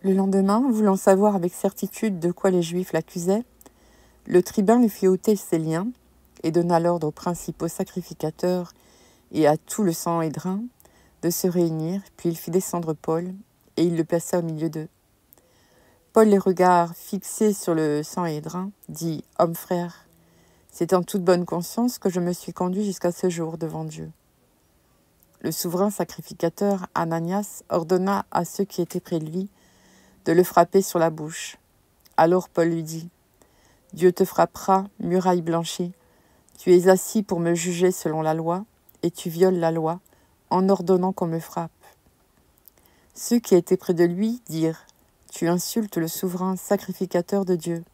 Le lendemain, voulant savoir avec certitude de quoi les Juifs l'accusaient, le tribun lui fit ôter ses liens et donna l'ordre aux principaux sacrificateurs et à tout le Sanhédrin de se réunir, puis il fit descendre Paul et il le plaça au milieu d'eux. Paul, les regards fixés sur le Sanhédrin, dit « Homme frère, c'est en toute bonne conscience que je me suis conduit jusqu'à ce jour devant Dieu. » Le souverain sacrificateur Ananias ordonna à ceux qui étaient près de lui de le frapper sur la bouche. Alors Paul lui dit « Dieu te frappera, muraille blanchie. Tu es assis pour me juger selon la loi, et tu violes la loi, en ordonnant qu'on me frappe. » Ceux qui étaient près de lui dirent « Tu insultes le souverain sacrificateur de Dieu. »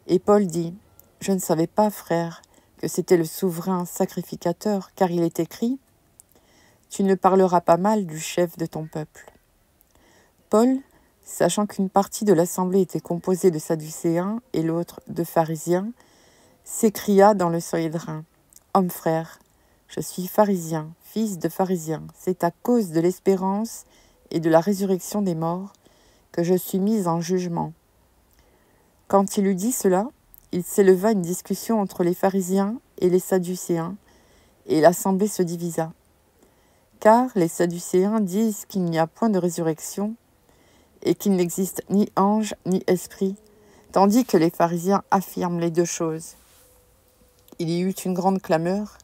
Et Paul dit « Je ne savais pas, frère, que c'était le souverain sacrificateur, car il est écrit « Tu ne parleras pas mal du chef de ton peuple. » Paul, sachant qu'une partie de l'assemblée était composée de Sadducéens et l'autre de pharisiens, s'écria dans le Sanhédrin « Homme frère, je suis pharisien, fils de pharisien. C'est à cause de l'espérance et de la résurrection des morts que je suis mis en jugement. » Quand il eut dit cela, il s'éleva une discussion entre les pharisiens et les sadducéens, et l'assemblée se divisa. Car les sadducéens disent qu'il n'y a point de résurrection, et qu'il n'existe ni ange ni esprit, tandis que les pharisiens affirment les deux choses. Il y eut une grande clameur,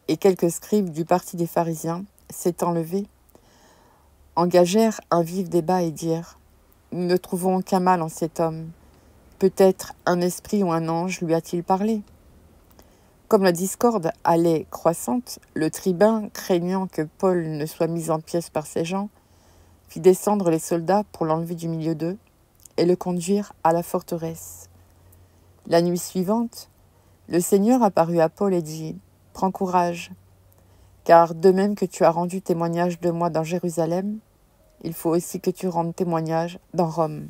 et quelques scribes du parti des pharisiens, s'étant levés, engagèrent un vif débat et dirent « Nous ne trouvons aucun mal en cet homme. Peut-être un esprit ou un ange lui a-t-il parlé ?» Comme la discorde allait croissante, le tribun, craignant que Paul ne soit mis en pièces par ses gens, fit descendre les soldats pour l'enlever du milieu d'eux et le conduire à la forteresse. La nuit suivante, le Seigneur apparut à Paul et dit « Prends courage, car de même que tu as rendu témoignage de moi dans Jérusalem, il faut aussi que tu rendes témoignage dans Rome. »